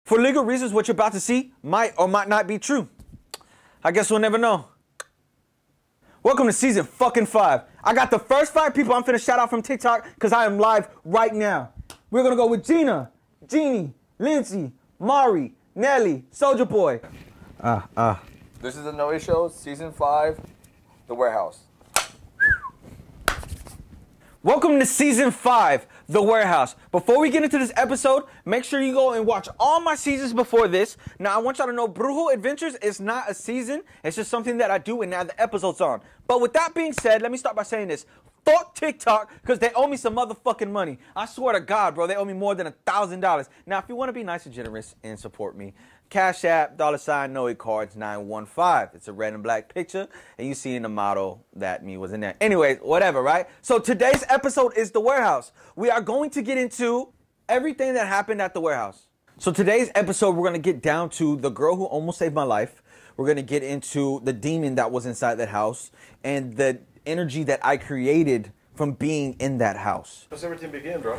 For legal reasons, what you're about to see might or might not be true. I guess we'll never know. Welcome to season fucking 5. I got the first 5 people I'm finna shout out from TikTok because I am live right now. We're gonna go with Gina, Jeannie, Lindsay, Mari, Nelly, Soulja Boy. This is the NOE Show, season 5, The Warehouse. Welcome to season 5, The Warehouse. Before we get into this episode, make sure you go and watch all my seasons before this. Now, I want y'all to know Brujo Adventures is not a season. It's just something that I do and now the episode's on. But with that being said, let me start by saying this. Fuck TikTok, because they owe me some motherfucking money. I swear to God, bro, they owe me more than $1,000. Now, if you want to be nice and generous and support me, Cash App, $ NOE cards 915. It's a red and black picture, and you see in the model that me was in there. Anyways, whatever, right? So today's episode is The Warehouse. We are going to get into everything that happened at The Warehouse. So today's episode, we're going to get down to the girl who almost saved my life. We're going to get into the demon that was inside that house and the energy that I created from being in that house. How's everything begin, bro?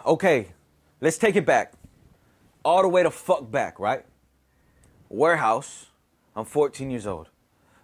Okay, let's take it back. All the way to fuck back, right? Warehouse. I'm 14 years old.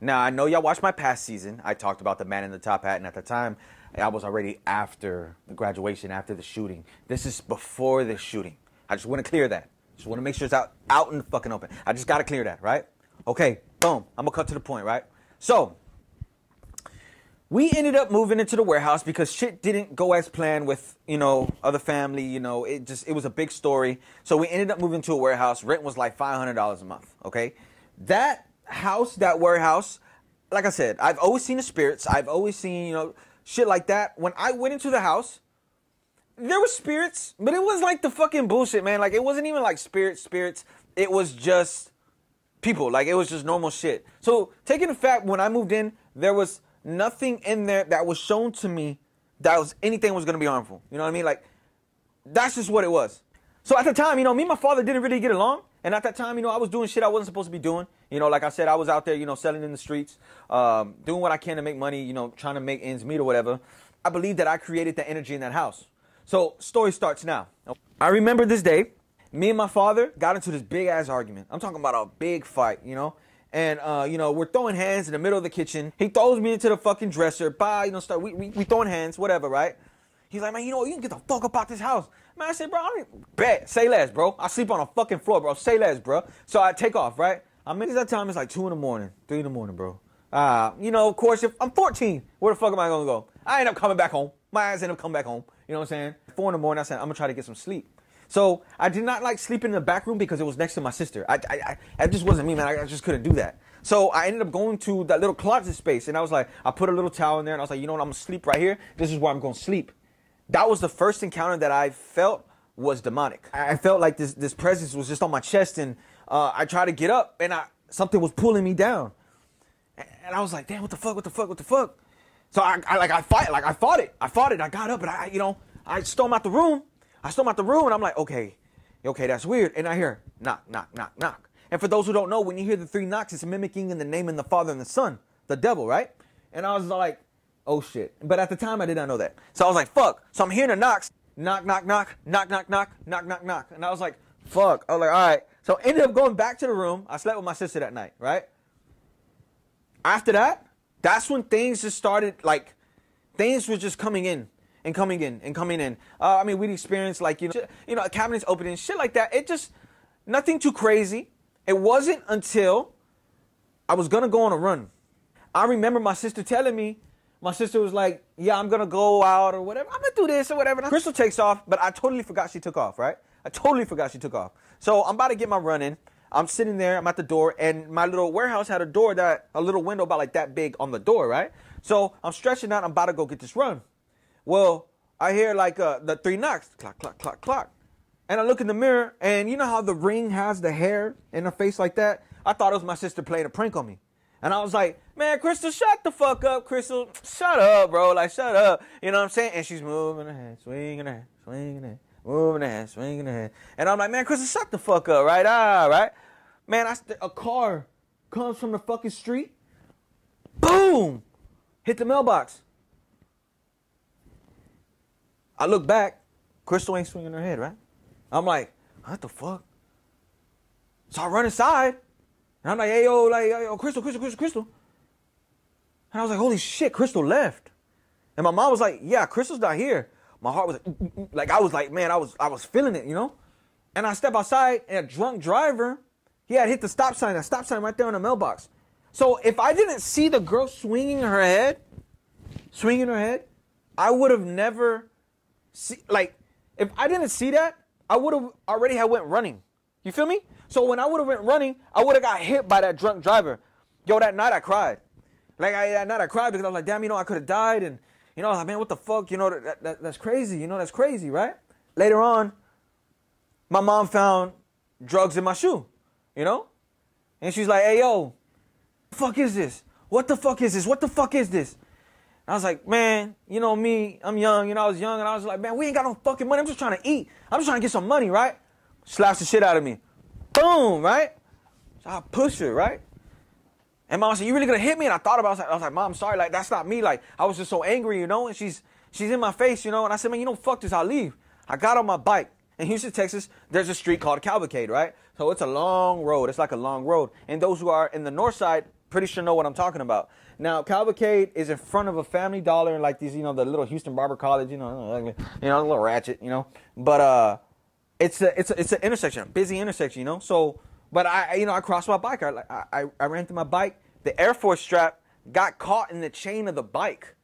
Now, I know y'all watched my past season. I talked about the man in the top hat, and at the time, I was already after the graduation, after the shooting. This is before the shooting. I just want to clear that. Just want to make sure it's out in the fucking open. I just got to clear that, right? Okay, boom. I'm going to cut to the point, right? So, we ended up moving into the warehouse because shit didn't go as planned with, other family, it was a big story. So we ended up moving to a warehouse. Rent was like $500 a month, okay? That house, that warehouse, like I said, I've always seen the spirits. I've always seen, shit like that. When I went into the house, there were spirits, but it was like the fucking bullshit, man. Like, it wasn't even like spirits. It was just people. Like, it was just normal shit. So taking the fact, when I moved in, there was nothing in there that was shown to me that was anything was going to be harmful. You know what I mean? Like, that's just what it was. So at the time, me and my father didn't really get along. And at that time, I was doing shit I wasn't supposed to be doing. Like I said, I was out there, selling in the streets, doing what I can to make money, trying to make ends meet or whatever. I believe that I created the energy in that house. So story starts now. I remember this day, me and my father got into this big ass argument. I'm talking about a big fight, And, we're throwing hands in the middle of the kitchen. He throws me into the fucking dresser. Bye, we throwing hands, whatever, right? He's like, man, you can get the fuck up out this house. Man, I said, bro, I don't bet. Say less, bro. I sleep on a fucking floor, bro. Say less, bro. So I take off, right? I mean, at that time, it's like 2 in the morning, 3 in the morning, bro. Of course, if I'm 14, where the fuck am I going to go? I end up coming back home. My ass end up coming back home. You know what I'm saying? 4 in the morning, I said, I'm going to try to get some sleep. So I did not like sleeping in the back room because it was next to my sister. That just wasn't me, man. I just couldn't do that. So I ended up going to that little closet space, and I was like, I put a little towel in there, and I was like, you know what, I'm going to sleep right here. This is where I'm going to sleep. That was the first encounter that I felt was demonic. I felt like this presence was just on my chest, and I tried to get up, and something was pulling me down. And I was like, damn, what the fuck? So I fought it. I got up, and I stormed out the room. And I'm like, okay, that's weird. And I hear knock, knock, knock, knock. And for those who don't know, when you hear the 3 knocks, it's mimicking in the name of the Father and the Son, the devil, right? And I was like, oh shit. But at the time, I did not know that. So I was like, fuck. So I'm hearing the knocks, knock, knock, knock, knock, knock, knock, knock, knock, knock. And I was like, fuck. I was like, all right. So I ended up going back to the room. I slept with my sister that night, right? After that, that's when things just started, like, things were just coming in. And coming in. We'd experienced cabinets opening, shit like that. It just, nothing too crazy. It wasn't until I was going to go on a run. I remember my sister telling me, my sister was like, yeah, I'm going to go out or whatever. I'm going to do this or whatever. Crystal takes off, but I totally forgot she took off, right? So I'm about to get my run in. I'm sitting there, I'm at the door, and my little warehouse had a little window about like that big on the door, right? So I'm stretching out, I'm about to go get this run. Well, I hear like the 3 knocks, clock, clock, clock, clock. And I look in the mirror, and you know how the ring has the hair in her face like that? I thought it was my sister playing a prank on me. And I was like, man, Crystal, shut the fuck up, Crystal. Shut up, bro. Like, shut up. You know what I'm saying? And she's moving her head, swinging her head, swinging her head, moving her head, swinging her head. And I'm like, man, Crystal, shut the fuck up, right? Right? Man, a car comes from the fucking street. Boom! Hit the mailbox. I look back, Crystal ain't swinging her head, right? I'm like, what the fuck? So I run inside, and I'm like, hey, yo, Crystal. And I was like, holy shit, Crystal left. And my mom was like, yeah, Crystal's not here. My heart was like I was like, man, I was feeling it, you know? And I step outside, and a drunk driver, he had hit the stop sign right there on the mailbox. So if I didn't see the girl swinging her head, I would have never if I didn't see that, I would have already went running. You feel me? So when I would have went running, I would have got hit by that drunk driver. Yo, that night I cried. That night I cried because I was like, damn, I could have died. And, I was like, man, what the fuck? That's crazy. That's crazy, right? Later on, my mom found drugs in my shoe, And she's like, hey, yo, what the fuck is this? What the fuck is this? What the fuck is this? And I was like, man, me, I'm young. I was young, and I was like, man, we ain't got no fucking money. I'm just trying to eat. I'm just trying to get some money, right? Slaps the shit out of me. Boom, right? So I push her, right? And mom said, you really gonna hit me? And I thought about it. I was like, mom, I'm sorry. Like, that's not me. Like, I was just so angry, And she's in my face, And I said, man, fuck this. I'll leave. I got on my bike. In Houston, Texas, there's a street called Cavalcade, right? So it's a long road. It's like a long road. And those who are in the north side pretty sure know what I'm talking about. Now, Cavalcade is in front of a Family Dollar and like these, the little Houston Barber College, a little ratchet, But it's an intersection, a busy intersection, So, but I crossed my bike. I ran through my bike. The Air Force strap got caught in the chain of the bike.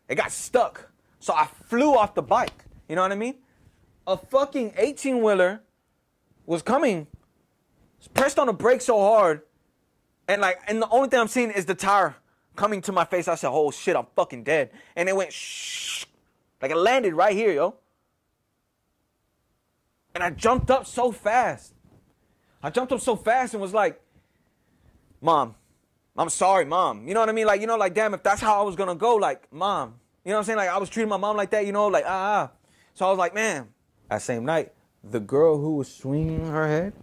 It got stuck. So I flew off the bike. You know what I mean? A fucking 18-wheeler was coming, pressed on the brake so hard, and the only thing I'm seeing is the tire coming to my face. I said, oh shit, I'm fucking dead. And it went shh, like it landed right here, yo. And I jumped up so fast. And was like, Mom, I'm sorry, Mom. You know what I mean? Like, damn, if that's how I was gonna go, like, Mom. You know what I'm saying? Like, I was treating my mom like that, So I was like, man. That same night, the girl who was swinging her head,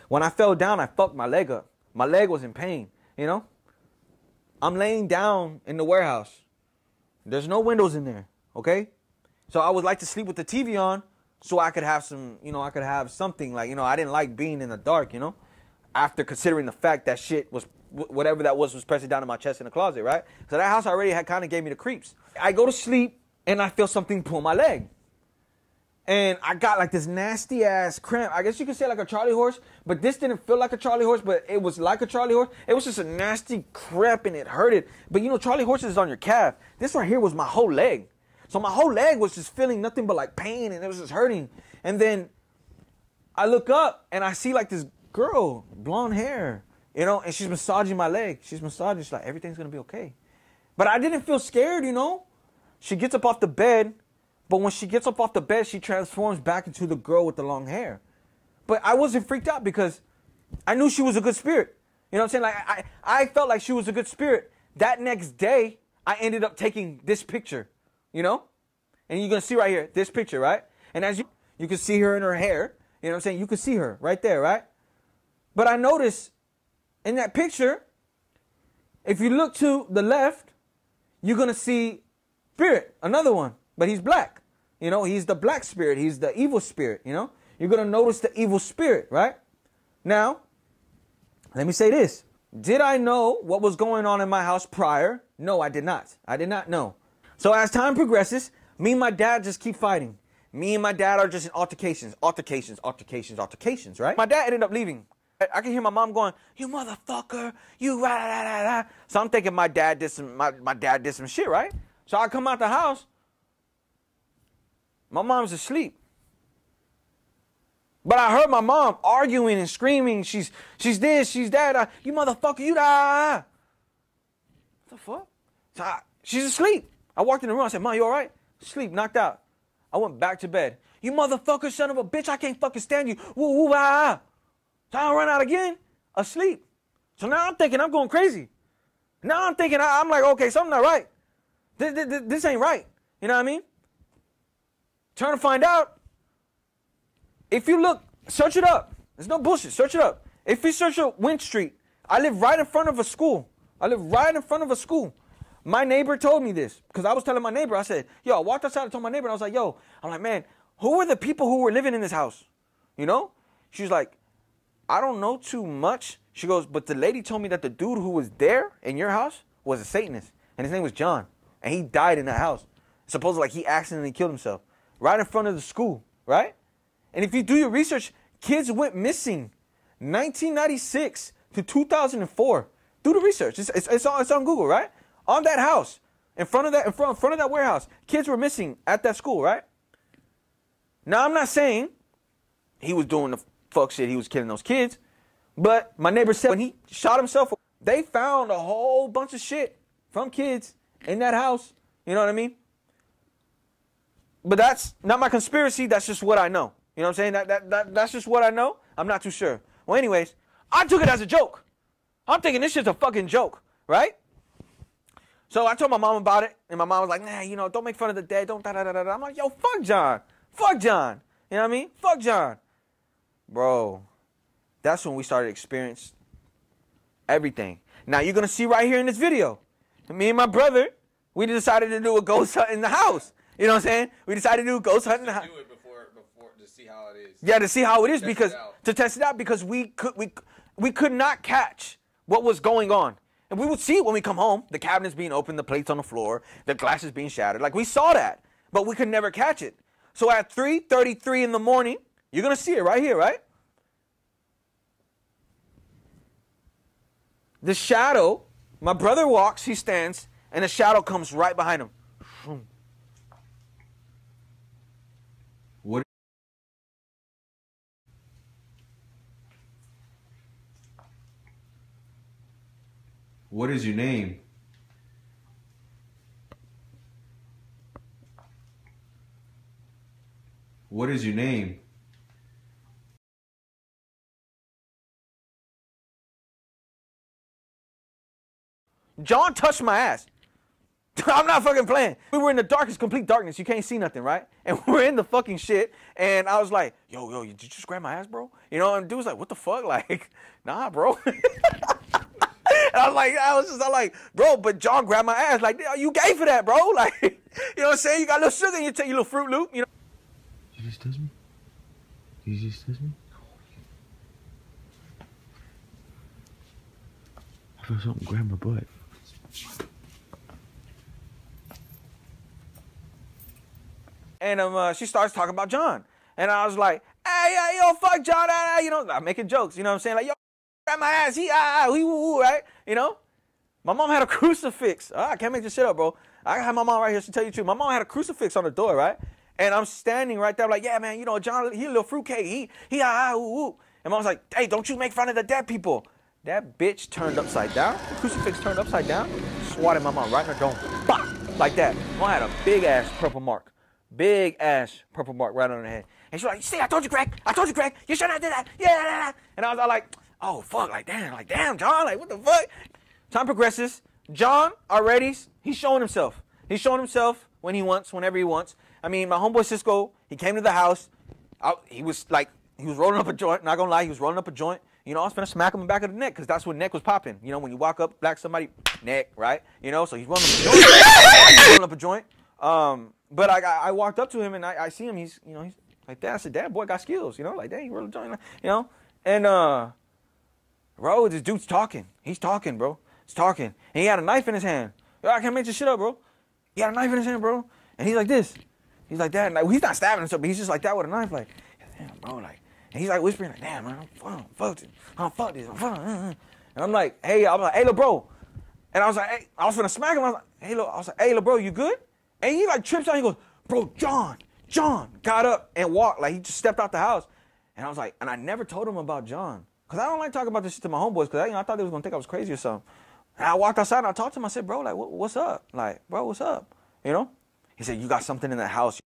when I fell down, I fucked my leg up. My leg was in pain, I'm laying down in the warehouse. There's no windows in there, okay? So I would like to sleep with the TV on so I could have something, I didn't like being in the dark, After considering the fact that shit was, whatever that was pressing down in my chest in the closet, right? So that house already had kind of gave me the creeps. I go to sleep and I feel something pull my leg. And I got like this nasty ass cramp. I guess you could say like a Charlie horse, but this didn't feel like a Charlie horse, but it was like a Charlie horse. It was just a nasty cramp and it hurted. But Charlie horses is on your calf. This right here was my whole leg. So my whole leg was just feeling nothing but like pain and it was just hurting. And then I look up and I see like this girl, blonde hair, and she's massaging my leg. She's like, everything's going to be okay. But I didn't feel scared, She gets up off the bed. But when she gets up off the bed, she transforms back into the girl with the long hair. But I wasn't freaked out because I knew she was a good spirit. You know what I'm saying? Like I felt like she was a good spirit. That next day, I ended up taking this picture, And you're going to see right here, this picture, right? And as you can see her in her hair. You know what I'm saying? You can see her right there, right? But I noticed in that picture, if you look to the left, you're going to see Spirit, another one. But he's black. He's the black spirit. He's the evil spirit, You're going to notice the evil spirit, right? Now, let me say this. Did I know what was going on in my house prior? No, I did not. I did not know. So as time progresses, me and my dad just keep fighting. Me and my dad are just in altercations, right? My dad ended up leaving. I can hear my mom going, you motherfucker, you rah, rah, rah, rah. So I'm thinking my dad did some shit, right? So I come out the house. My mom's asleep. But I heard my mom arguing and screaming. She's this, she's that. You motherfucker, you die. What the fuck? So she's asleep. I walked in the room. I said, Mom, you all right? Sleep, knocked out. I went back to bed. You motherfucker, son of a bitch. I can't fucking stand you. Woo, woo, ah. So I run out again, asleep. So now I'm thinking I'm going crazy. Now I'm thinking, I'm like, okay, something not right. This ain't right. You know what I mean? Trying to find out. If you look, search it up. There's no bullshit. Search it up. If you search up Wynn Street, I live right in front of a school. My neighbor told me this because I was telling my neighbor, I said, yo, I walked outside and told my neighbor, and I was like, yo, I'm like, man, who are the people who were living in this house? She was like, I don't know too much. She goes, but the lady told me that the dude who was there in your house was a Satanist. And his name was John. And he died in that house. Supposedly, like, he accidentally killed himself. Right in front of the school, right? And if you do your research, kids went missing 1996 to 2004. Do the research. It's on Google, right? On that house, in front of that warehouse, kids were missing at that school, right? Now, I'm not saying he was doing the fuck shit. He was killing those kids. But my neighbor said when he shot himself, they found a whole bunch of shit from kids in that house. You know what I mean? But that's not my conspiracy. That's just what I know. You know what I'm saying? That's just what I know. I'm not too sure. Well, anyways, I took it as a joke. I'm thinking this shit's a fucking joke, right? So I told my mom about it, and my mom was like, nah, you know, don't make fun of the dead. Don't da-da-da-da. I'm like, yo, fuck John. Fuck John. You know what I mean? Fuck John. Bro, that's when we started experiencing everything. Now, you're going to see right here in this video, me and my brother, we decided to do a ghost hunt in the house. You know what I'm saying? We decided to do a ghost hunt in the house. Do it before to see how it is. Yeah, to see how it is, because to test it out, because we could not catch what was going on. And we would see it when we come home, the cabinets being open, the plates on the floor, the glasses being shattered. Like, we saw that, but we could never catch it. So at 3:33 in the morning, you're going to see it right here, right? The shadow, my brother walks, he stands, and the shadow comes right behind him. What is your name? What is your name? John touched my ass. I'm not fucking playing. We were in the darkest, complete darkness. You can't see nothing, right? And we're in the fucking shit. And I was like, yo, did you just grab my ass, bro? You know, and dude was like, what the fuck? Like, nah, bro. And I'm like, bro, but John grabbed my ass. Like, you gay for that, bro. Like, you know what I'm saying? You got a little sugar and you take your little Fruit Loop, you know? You just touch me? You just touch me? I feel something grab my butt. And she starts talking about John. And I was like, hey, yo, fuck John. You know, I'm making jokes. You know what I'm saying? Like, yo, grab my ass. Right? You know? My mom had a crucifix. I can't make this shit up, bro. I have my mom right here to tell you the truth. My mom had a crucifix on the door, right? And I'm standing right there like, yeah, man, you know, John, he a little fruitcake. And Mom's like, hey, don't you make fun of the dead people. That bitch turned upside down. The crucifix turned upside down. Swatted my mom right in her dome. Bah! Like that. Mom had a big-ass purple mark. Big-ass purple mark right on her head. And she's like, see, I told you, Craig. You should not do that. Yeah. And I was all like, oh, fuck, like, damn, John, like, what the fuck? Time progresses. John already, he's showing himself. He's showing himself when he wants, whenever he wants. I mean, my homeboy Cisco, he came to the house. He was rolling up a joint. Not gonna lie, he was rolling up a joint. You know, I was finna smack him in the back of the neck, because that's when neck was popping. You know, when you walk up, black somebody, neck, right? You know, so he's rolling up a joint. But I walked up to him, and I see him. He's like that. I said, damn, boy got skills. You know, like, dang, he rolled a joint. You know, and bro, this dude's talking. He's talking, bro. He's talking. And he had a knife in his hand. Yo, I can't make this shit up, bro. He had a knife in his hand, bro. And he's like this. He's like that. Like, he's not stabbing himself, but he's just like that with a knife. Like, damn, bro. Like, and he's like whispering, like, damn, man, fuck this. And I'm like, hey, little bro. And I was like, hey, I was finna smack him. I was like, hey, little bro, you good? And he like trips out. He goes, bro, John got up and walked. Like, he just stepped out the house. And I was like, and I never told him about John. Because I don't like talking about this shit to my homeboys, because I thought they was going to think I was crazy or something. And I walked outside and I talked to him. I said, bro, like, what's up? Like, bro, what's up? You know? He said, you got something in the house.